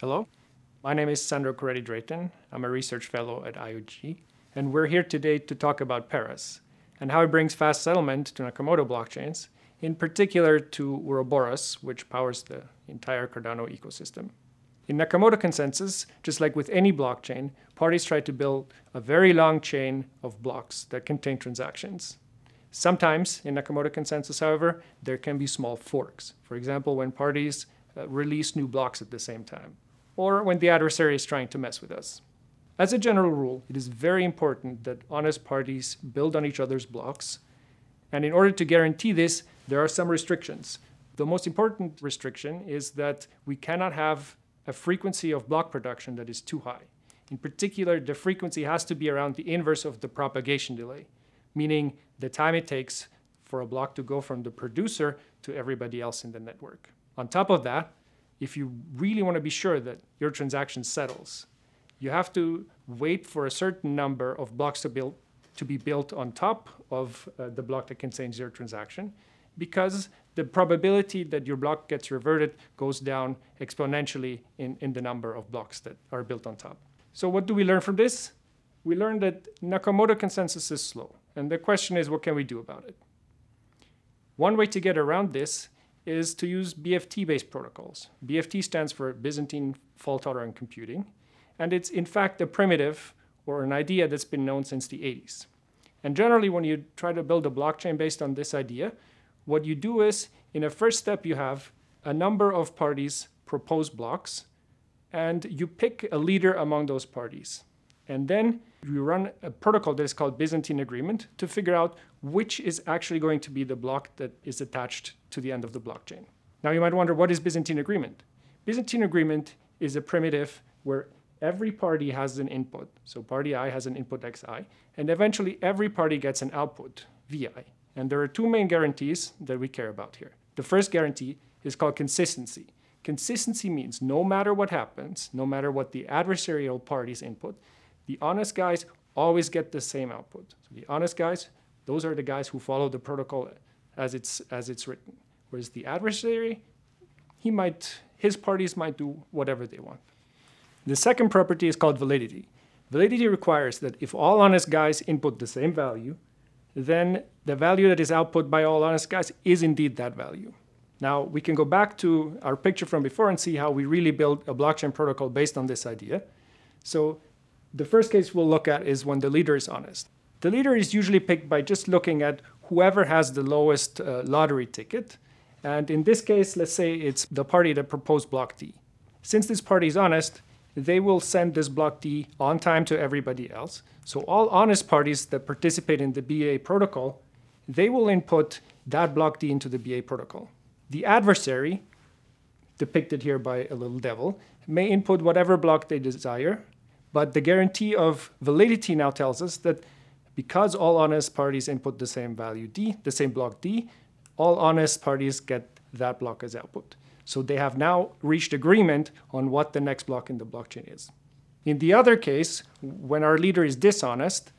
Hello, my name is Sandro Coretti-Drayton. I'm a research fellow at IOG, and we're here today to talk about Peras and how it brings fast settlement to Nakamoto blockchains, in particular to Ouroboros, which powers the entire Cardano ecosystem. In Nakamoto consensus, just like with any blockchain, parties try to build a very long chain of blocks that contain transactions. Sometimes in Nakamoto consensus, however, there can be small forks. For example, when parties release new blocks at the same time, or when the adversary is trying to mess with us. As a general rule, it is very important that honest parties build on each other's blocks, and in order to guarantee this, there are some restrictions. The most important restriction is that we cannot have a frequency of block production that is too high. In particular, the frequency has to be around the inverse of the propagation delay, meaning the time it takes for a block to go from the producer to everybody else in the network. On top of that, if you really want to be sure that your transaction settles, you have to wait for a certain number of blocks to be built on top of the block that contains your transaction, because the probability that your block gets reverted goes down exponentially in the number of blocks that are built on top. So what do we learn from this? We learned that Nakamoto consensus is slow, and the question is, what can we do about it? One way to get around this is to use BFT-based protocols. BFT stands for Byzantine fault-tolerant computing, and it's in fact a primitive or an idea that's been known since the 80s. And generally, when you try to build a blockchain based on this idea, what you do is, in a first step, you have a number of parties propose blocks, and you pick a leader among those parties. And then you run a protocol that is called Byzantine agreement to figure out which is actually going to be the block that is attached to the end of the blockchain. Now you might wonder, what is Byzantine agreement? Byzantine agreement is a primitive where every party has an input. So party I has an input xi, and eventually every party gets an output vi. And there are two main guarantees that we care about here. The first guarantee is called consistency. Consistency means no matter what happens, no matter what the adversarial party's input, the honest guys always get the same output. So the honest guys, those are the guys who follow the protocol as it's written. Whereas the adversary, his parties might do whatever they want. The second property is called validity. Validity requires that if all honest guys input the same value, then the value that is output by all honest guys is indeed that value. Now, we can go back to our picture from before and see how we really build a blockchain protocol based on this idea. So the first case we'll look at is when the leader is honest. The leader is usually picked by just looking at whoever has the lowest lottery ticket. And in this case, let's say it's the party that proposed block D. Since this party is honest, they will send this block D on time to everybody else. So all honest parties that participate in the BA protocol, they will input that block D into the BA protocol. The adversary, depicted here by a little devil, may input whatever block they desire, but the guarantee of validity now tells us that because all honest parties input the same value D, the same block D, all honest parties get that block as output. So they have now reached agreement on what the next block in the blockchain is. In the other case, when our leader is dishonest,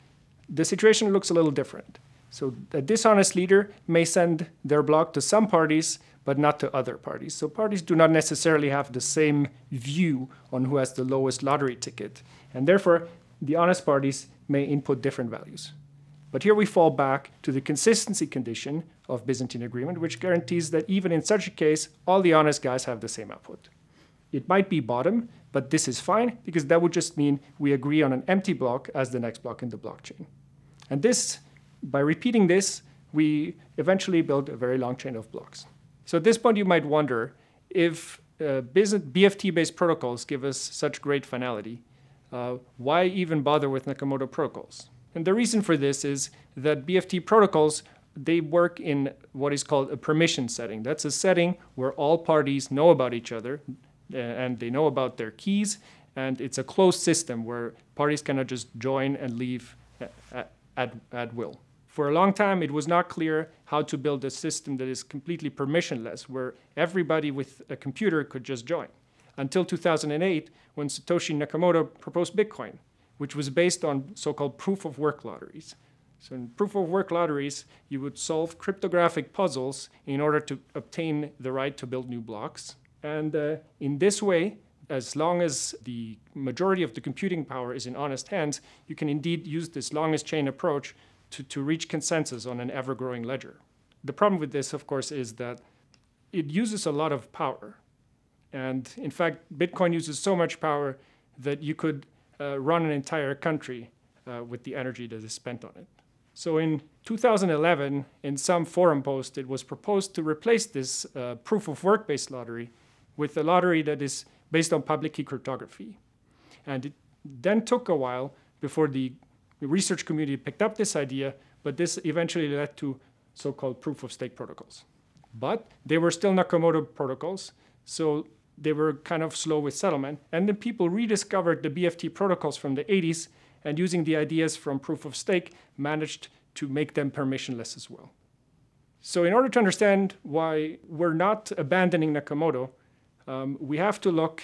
the situation looks a little different. So a dishonest leader may send their block to some parties, but not to other parties. So parties do not necessarily have the same view on who has the lowest lottery ticket. And therefore, the honest parties may input different values. But here we fall back to the consistency condition of Byzantine agreement, which guarantees that even in such a case, all the honest guys have the same output. It might be bottom, but this is fine, because that would just mean we agree on an empty block as the next block in the blockchain. And this, by repeating this, we eventually build a very long chain of blocks. So at this point, you might wonder, if BFT-based protocols give us such great finality, why even bother with Nakamoto protocols? And the reason for this is that BFT protocols, they work in what is called a permission setting. That's a setting where all parties know about each other, and they know about their keys, and it's a closed system where parties cannot just join and leave at will. For a long time, it was not clear how to build a system that is completely permissionless, where everybody with a computer could just join. Until 2008, when Satoshi Nakamoto proposed Bitcoin, which was based on so-called proof-of-work lotteries. So in proof-of-work lotteries, you would solve cryptographic puzzles in order to obtain the right to build new blocks. And in this way, as long as the majority of the computing power is in honest hands, you can indeed use this longest chain approach to reach consensus on an ever-growing ledger. The problem with this, of course, is that it uses a lot of power. And in fact, Bitcoin uses so much power that you could run an entire country with the energy that is spent on it. So in 2011, in some forum post, it was proposed to replace this proof of work-based lottery with a lottery that is based on public key cryptography. And it then took a while before the research community picked up this idea, but this eventually led to so-called proof-of-stake protocols. But they were still Nakamoto protocols, so they were kind of slow with settlement. And then people rediscovered the BFT protocols from the 80s, and using the ideas from proof-of-stake, managed to make them permissionless as well. So in order to understand why we're not abandoning Nakamoto, we have to look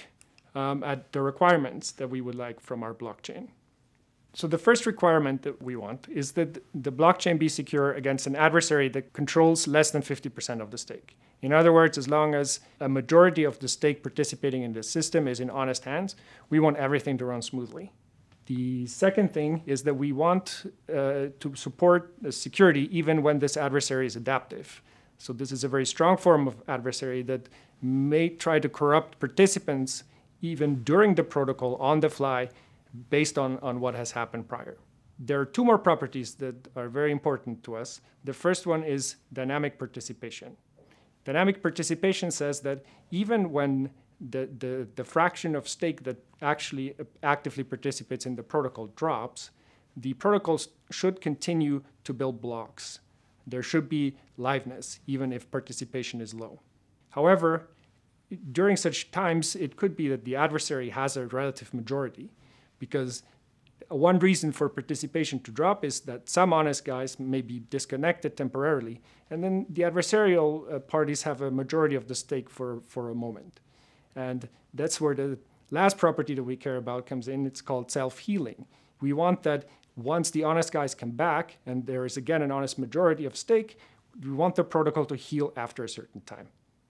at the requirements that we would like from our blockchain. So the first requirement that we want is that the blockchain be secure against an adversary that controls less than 50% of the stake. In other words, as long as a majority of the stake participating in the system is in honest hands, we want everything to run smoothly. The second thing is that we want to support security even when this adversary is adaptive. So this is a very strong form of adversary that may try to corrupt participants even during the protocol on the fly based on what has happened prior. There are two more properties that are very important to us. The first one is dynamic participation. Dynamic participation says that even when the fraction of stake that actually actively participates in the protocol drops, the protocols should continue to build blocks. There should be liveness, even if participation is low. However, during such times, it could be that the adversary has a relative majority, because one reason for participation to drop is that some honest guys may be disconnected temporarily, and then the adversarial parties have a majority of the stake for a moment. And that's where the last property that we care about comes in. It's called self-healing. We want that once the honest guys come back, and there is again an honest majority of stake, we want the protocol to heal after a certain time.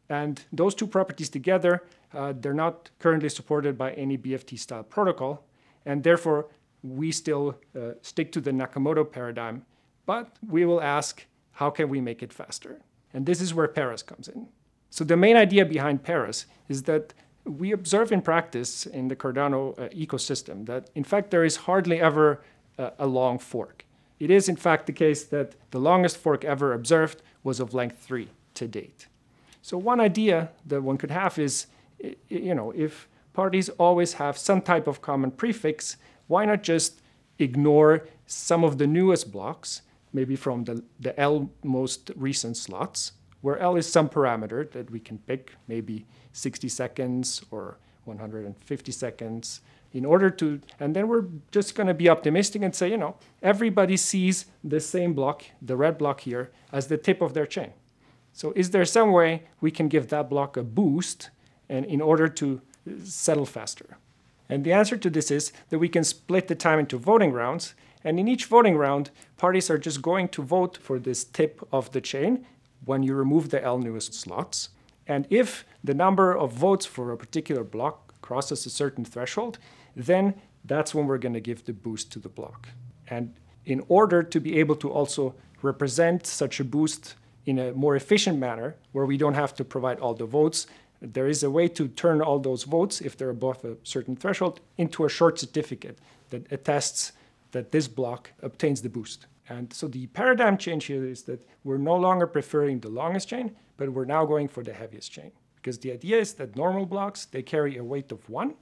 And those two properties together, they're not currently supported by any BFT-style protocol, and therefore we still stick to the Nakamoto paradigm, but we will ask, how can we make it faster? And this is where Peras comes in. So the main idea behind Peras is that we observe in practice in the Cardano ecosystem that, in fact, there is hardly ever a long fork. It is, in fact, the case that the longest fork ever observed was of length 3 to date. So one idea that one could have is, if parties always have some type of common prefix, why not just ignore some of the newest blocks, maybe from the L most recent slots, where L is some parameter that we can pick, maybe 60 seconds or 150 seconds, in order to, and then we're just going to be optimistic and say, everybody sees the same block, the red block here, as the tip of their chain. So is there some way we can give that block a boost and in order to settle faster? And the answer to this is that we can split the time into voting rounds, and in each voting round, parties are just going to vote for this tip of the chain when you remove the L newest slots. And if the number of votes for a particular block crosses a certain threshold, then that's when we're going to give the boost to the block. And in order to be able to also represent such a boost in a more efficient manner, where we don't have to provide all the votes, there is a way to turn all those votes, if they're above a certain threshold, into a short certificate that attests that this block obtains the boost. And so the paradigm change here is that we're no longer preferring the longest chain, but we're now going for the heaviest chain. Because the idea is that normal blocks, they carry a weight of 1,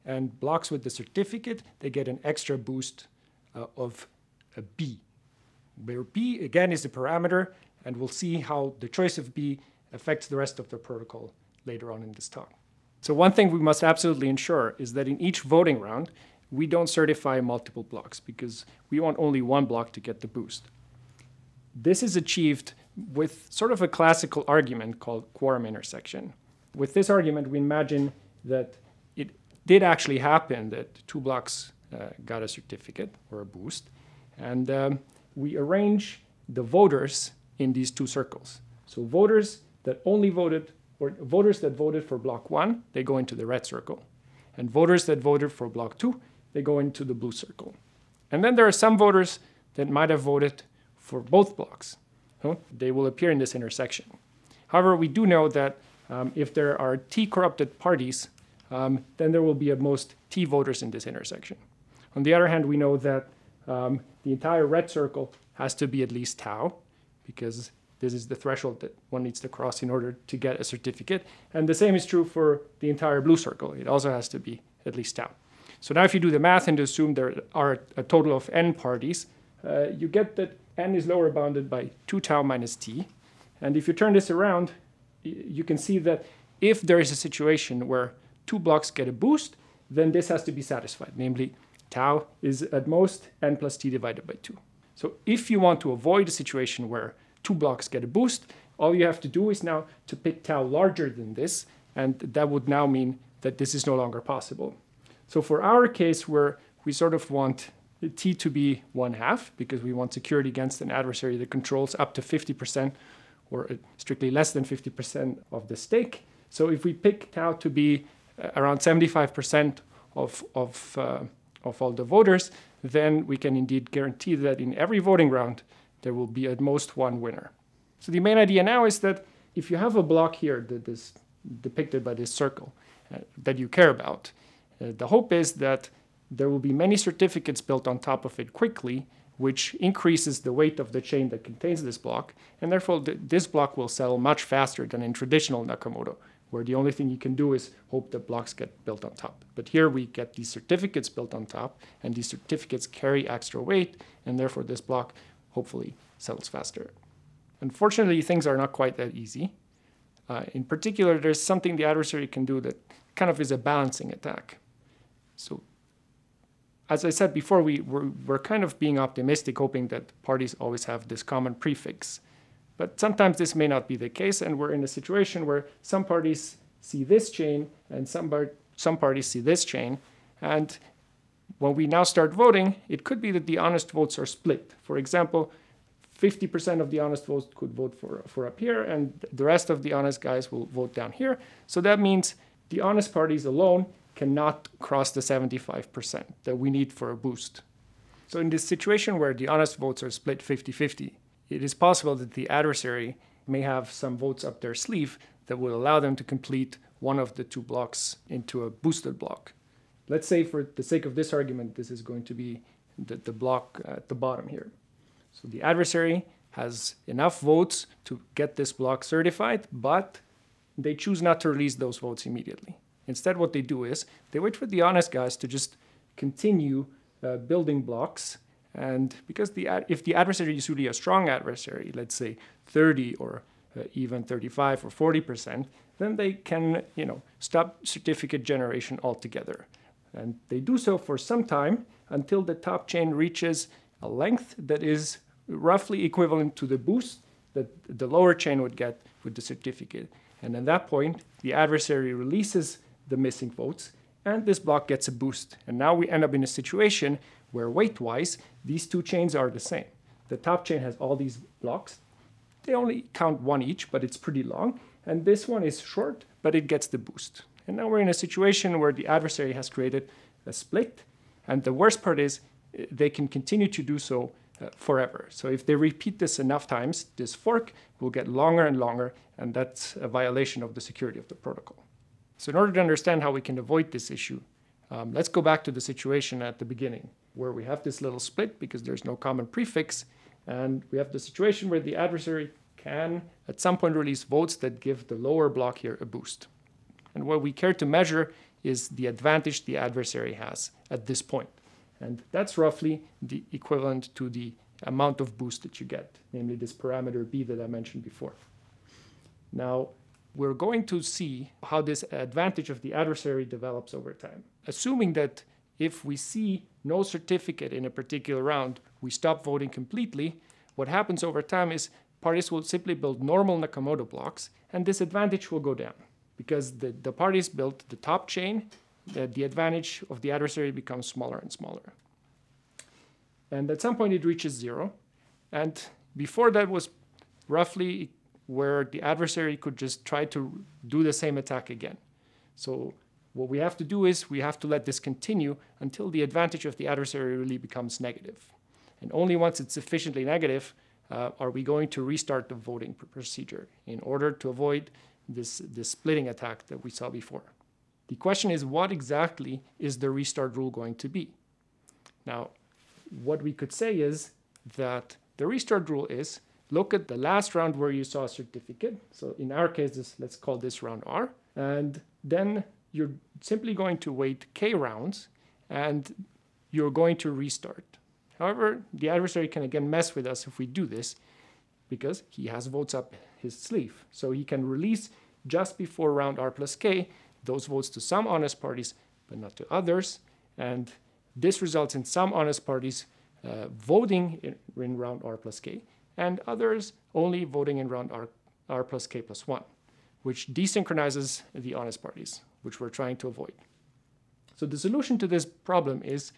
and blocks with the certificate, they get an extra boost of a B, where B, again, is a parameter, and we'll see how the choice of B affects the rest of the protocol later on in this talk. So one thing we must absolutely ensure is that in each voting round, we don't certify multiple blocks, because we want only one block to get the boost. This is achieved with sort of a classical argument called quorum intersection. With this argument, we imagine that it did actually happen that 2 blocks got a certificate or a boost, and we arrange the voters in these 2 circles. So voters that only voted, or voters that voted for block 1, they go into the red circle. And voters that voted for block 2, they go into the blue circle. And then there are some voters that might have voted for both blocks. They will appear in this intersection. However, we do know that if there are T-corrupted parties, then there will be at most T voters in this intersection. On the other hand, we know that the entire red circle has to be at least tau, because this is the threshold that one needs to cross in order to get a certificate. And the same is true for the entire blue circle. It also has to be at least tau. So now if you do the math and assume there are a total of n parties, you get that n is lower bounded by 2 tau minus t. And if you turn this around, you can see that if there is a situation where 2 blocks get a boost, then this has to be satisfied. Namely, tau is at most n plus t divided by 2. So if you want to avoid a situation where 2 blocks get a boost, all you have to do is now to pick tau larger than this, and that would now mean that this is no longer possible. So for our case, where we sort of want t to be 1/2, because we want security against an adversary that controls up to 50% or strictly less than 50% of the stake. So if we pick tau to be around 75% of all the voters, then we can indeed guarantee that in every voting round, there will be at most one winner. So the main idea now is that if you have a block here that is depicted by this circle that you care about, the hope is that there will be many certificates built on top of it quickly, which increases the weight of the chain that contains this block, and therefore this block will settle much faster than in traditional Nakamoto, where the only thing you can do is hope that blocks get built on top. But here we get these certificates built on top, and these certificates carry extra weight, and therefore this block hopefully settles faster. Unfortunately, things are not quite that easy. In particular, there's something the adversary can do that kind of is a balancing attack. So, as I said before, we're kind of being optimistic, hoping that parties always have this common prefix. But sometimes this may not be the case, and we're in a situation where some parties see this chain and some parties see this chain. And when we now start voting, it could be that the honest votes are split. For example, 50% of the honest votes could vote for up here, and the rest of the honest guys will vote down here. So that means the honest parties alone cannot cross the 75% that we need for a boost. So in this situation where the honest votes are split 50-50, it is possible that the adversary may have some votes up their sleeve that will allow them to complete one of the 2 blocks into a boosted block. Let's say for the sake of this argument, this is going to be the block at the bottom here. So the adversary has enough votes to get this block certified, but they choose not to release those votes immediately. Instead, what they do is they wait for the honest guys to just continue building blocks. And because if the adversary is really a strong adversary, let's say 30 or even 35 or 40%, then they can stop certificate generation altogether. And they do so for some time until the top chain reaches a length that is roughly equivalent to the boost that the lower chain would get with the certificate. And at that point, the adversary releases the missing votes, and this block gets a boost. And now we end up in a situation where weight-wise, these 2 chains are the same. The top chain has all these blocks. They only count 1 each, but it's pretty long. And this one is short, but it gets the boost. And now we're in a situation where the adversary has created a split. And the worst part is they can continue to do so forever. So if they repeat this enough times, this fork will get longer and longer, and that's a violation of the security of the protocol. So in order to understand how we can avoid this issue, let's go back to the situation at the beginning, where we have this little split because there's no common prefix, and we have the situation where the adversary can at some point release votes that give the lower block here a boost. And what we care to measure is the advantage the adversary has at this point. And that's roughly the equivalent to the amount of boost that you get, namely this parameter b that I mentioned before. Now, we're going to see how this advantage of the adversary develops over time. Assuming that if we see no certificate in a particular round, we stop voting completely, what happens over time is parties will simply build normal Nakamoto blocks, and this advantage will go down. Because the parties built the top chain, the advantage of the adversary becomes smaller and smaller. And at some point it reaches 0. And before that was roughly where the adversary could just try to do the same attack again. So what we have to do is we have to let this continue until the advantage of the adversary really becomes negative. And only once it's sufficiently negative are we going to restart the voting procedure in order to avoid this splitting attack that we saw before. The question is, what exactly is the restart rule going to be? Now, what we could say is that the restart rule is, look at the last round where you saw a certificate. So in our case, let's call this round R. And then you're simply going to wait K rounds, and you're going to restart. However, the adversary can again mess with us if we do this, because he has votes up his sleeve. So he can release just before round R plus K those votes to some honest parties, but not to others. And this results in some honest parties voting in round R plus K, and others only voting in round R plus K plus 1, which desynchronizes the honest parties, which we're trying to avoid. So the solution to this problem is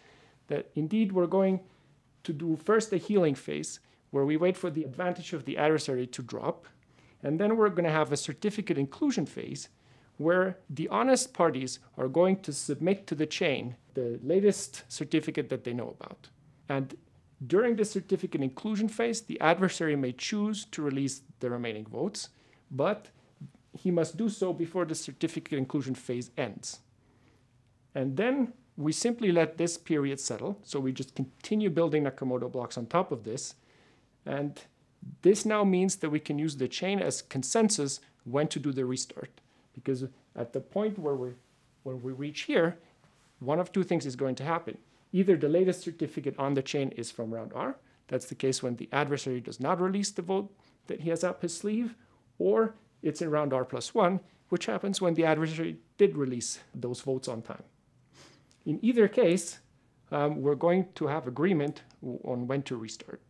that indeed we're going to do first a healing phase, where we wait for the advantage of the adversary to drop, and then we're going to have a certificate inclusion phase, where the honest parties are going to submit to the chain the latest certificate that they know about. And during the certificate inclusion phase, the adversary may choose to release the remaining votes, but he must do so before the certificate inclusion phase ends. And then we simply let this period settle. So we just continue building Nakamoto blocks on top of this. And this now means that we can use the chain as consensus when to do the restart. Because at the point when we reach here, one of two things is going to happen. Either the latest certificate on the chain is from round R. That's the case when the adversary does not release the vote that he has up his sleeve, or it's in round R plus 1, which happens when the adversary did release those votes on time. In either case, we're going to have agreement on when to restart.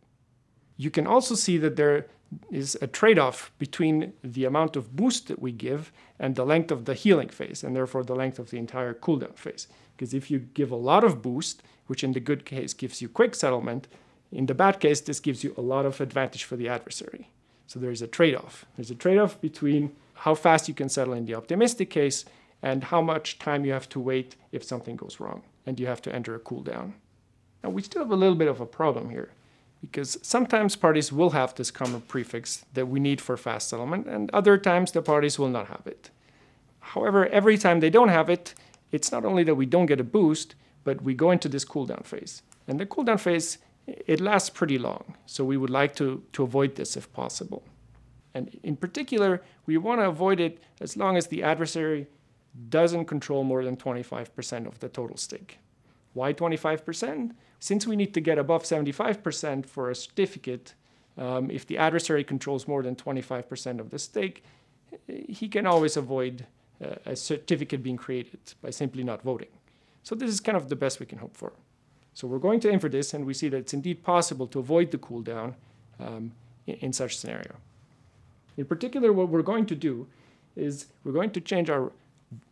You can also see that there is a trade-off between the amount of boost that we give and the length of the healing phase, and therefore the length of the entire cooldown phase. Because if you give a lot of boost, which in the good case gives you quick settlement, in the bad case, this gives you a lot of advantage for the adversary. So there's a trade-off. There's a trade-off between how fast you can settle in the optimistic case and how much time you have to wait if something goes wrong and you have to enter a cooldown. Now, we still have a little bit of a problem here, because sometimes parties will have this common prefix that we need for fast settlement, and other times the parties will not have it. However, every time they don't have it, it's not only that we don't get a boost, but we go into this cooldown phase. And the cooldown phase, it lasts pretty long, so we would like to avoid this if possible. And in particular, we want to avoid it as long as the adversary doesn't control more than 25% of the total stake. Why 25%? Since we need to get above 75% for a certificate, if the adversary controls more than 25% of the stake, he can always avoid a certificate being created by simply not voting. So this is kind of the best we can hope for. So we're going to aim for this, and we see that it's indeed possible to avoid the cooldown in such scenario. In particular, what we're going to do is we're going to change our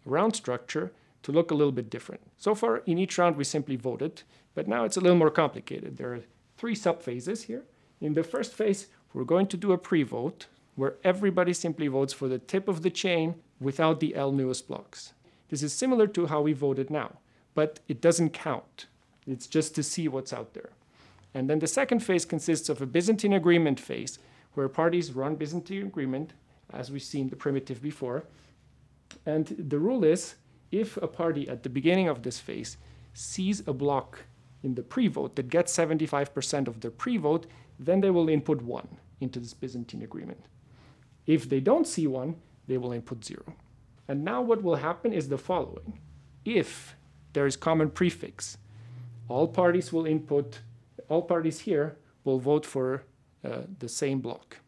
round structure to look a little bit different. So far, in each round, we simply voted, but now it's a little more complicated. There are 3 sub-phases here. In the first phase, we're going to do a pre-vote, where everybody simply votes for the tip of the chain without the L newest blocks. This is similar to how we voted now, but it doesn't count. It's just to see what's out there. And then the second phase consists of a Byzantine agreement phase, where parties run Byzantine agreement, as we've seen the primitive before. And the rule is, if a party at the beginning of this phase sees a block in the pre-vote that gets 75% of their pre-vote, then they will input 1 into this Byzantine agreement. If they don't see 1, they will input 0. And now what will happen is the following. If there is common prefix, all parties here will vote for the same block.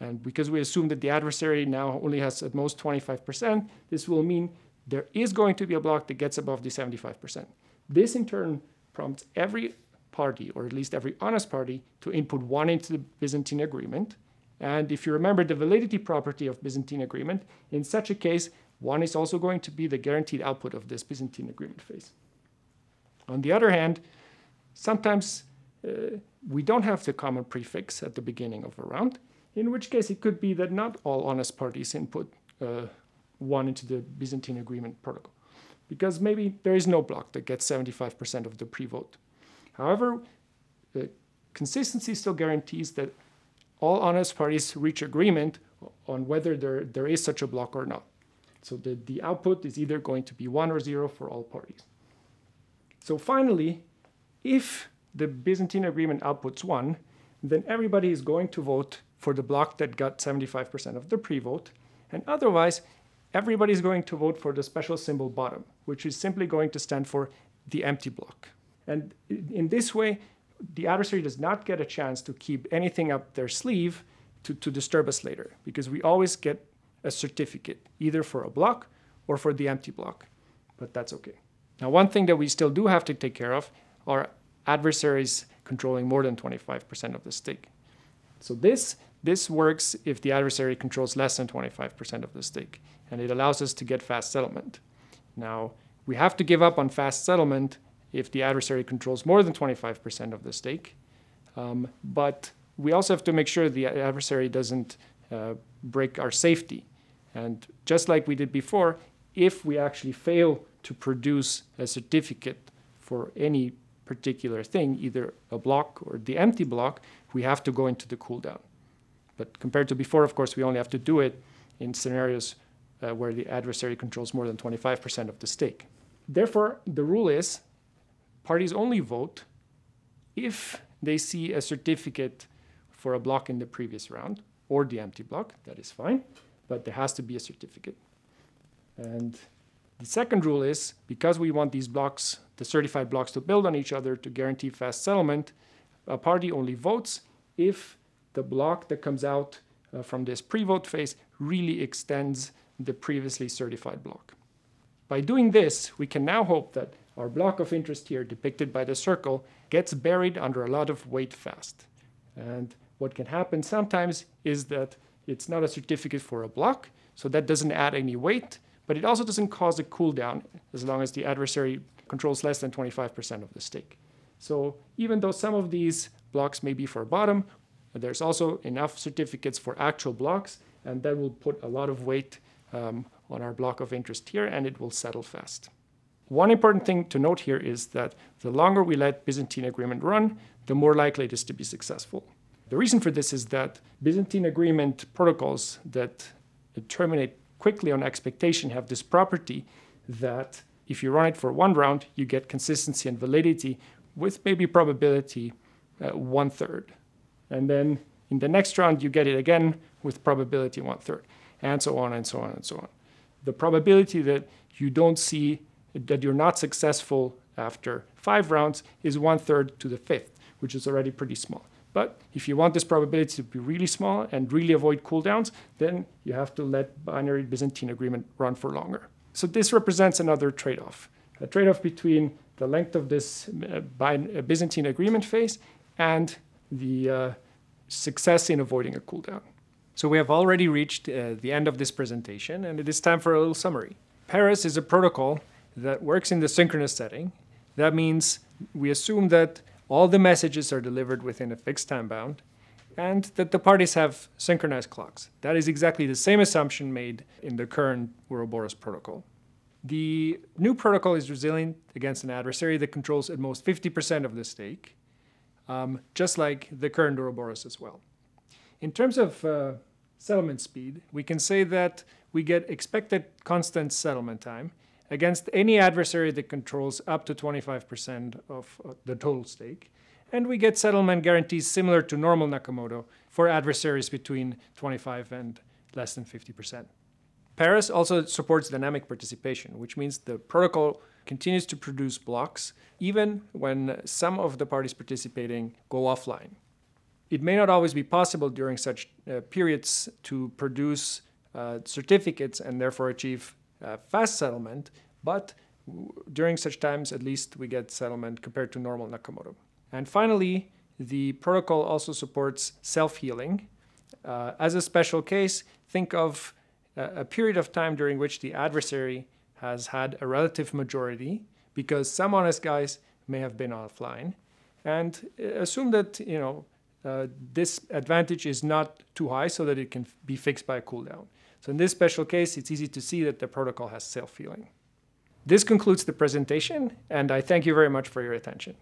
And because we assume that the adversary now only has at most 25%, this will mean there is going to be a block that gets above the 75%. This in turn prompts every party, or at least every honest party, to input 1 into the Byzantine agreement. And if you remember the validity property of Byzantine agreement, in such a case, 1 is also going to be the guaranteed output of this Byzantine agreement phase. On the other hand, sometimes we don't have the common prefix at the beginning of a round, in which case it could be that not all honest parties input 1 into the Byzantine agreement protocol. because maybe there is no block that gets 75% of the pre-vote. However, the consistency still guarantees that all honest parties reach agreement on whether there is such a block or not. So the output is either going to be 1 or 0 for all parties. So finally, if the Byzantine agreement outputs 1, then everybody is going to vote for the block that got 75% of the pre-vote, and otherwise, everybody is going to vote for the special symbol bottom, which is simply going to stand for the empty block. And in this way, the adversary does not get a chance to keep anything up their sleeve to disturb us later, because we always get a certificate, either for a block or for the empty block, but that's okay. Now, one thing that we still do have to take care of are adversaries controlling more than 25% of the stake. So this works if the adversary controls less than 25% of the stake, and it allows us to get fast settlement. Now, we have to give up on fast settlement if the adversary controls more than 25% of the stake, but we also have to make sure the adversary doesn't break our safety. And just like we did before, if we actually fail to produce a certificate for any particular thing, either a block or the empty block, we have to go into the cooldown. But compared to before, of course, we only have to do it in scenarios where the adversary controls more than 25% of the stake. Therefore, the rule is parties only vote if they see a certificate for a block in the previous round, or the empty block. That is fine, but there has to be a certificate. And the second rule is, because we want these blocks, the certified blocks, to build on each other to guarantee fast settlement, a party only votes if the block that comes out from this pre-vote phase really extends the previously certified block. By doing this, we can now hope that our block of interest here, depicted by the circle, gets buried under a lot of weight fast. And what can happen sometimes is that it's not a certificate for a block, so that doesn't add any weight, but it also doesn't cause a cooldown as long as the adversary controls less than 25% of the stake. So even though some of these blocks may be for bottom, there's also enough certificates for actual blocks, and that will put a lot of weight on our block of interest here, and it will settle fast. One important thing to note here is that the longer we let Byzantine agreement run, the more likely it is to be successful. The reason for this is that Byzantine agreement protocols that terminate quickly on expectation have this property that if you run it for one round, you get consistency and validity with maybe probability 1/3. And then in the next round, you get it again with probability 1/3, and so on and so on and so on. The probability that you don't see, that you're not successful after 5 rounds is 1/3 to the 5th, which is already pretty small. But if you want this probability to be really small and really avoid cooldowns, then you have to let binary Byzantine agreement run for longer. So this represents another trade-off, a trade-off between the length of this Byzantine agreement phase and the success in avoiding a cooldown. So we have already reached the end of this presentation, and it is time for a little summary. Peras is a protocol that works in the synchronous setting. That means we assume that all the messages are delivered within a fixed time bound, and that the parties have synchronized clocks. That is exactly the same assumption made in the current Ouroboros protocol. The new protocol is resilient against an adversary that controls at most 50% of the stake, just like the current Ouroboros as well. In terms of settlement speed, we can say that we get expected constant settlement time against any adversary that controls up to 25% of the total stake. And we get settlement guarantees similar to normal Nakamoto for adversaries between 25 and less than 50%. Peras also supports dynamic participation, which means the protocol continues to produce blocks even when some of the parties participating go offline. It may not always be possible during such periods to produce certificates and therefore achieve fast settlement, but during such times, at least we get settlement compared to normal Nakamoto. And finally, the protocol also supports self-healing. As a special case, think of a period of time during which the adversary has had a relative majority because some honest guys may have been offline, and assume that this advantage is not too high so that it can be fixed by a cooldown. So in this special case, it's easy to see that the protocol has self-healing. This concludes the presentation, and I thank you very much for your attention.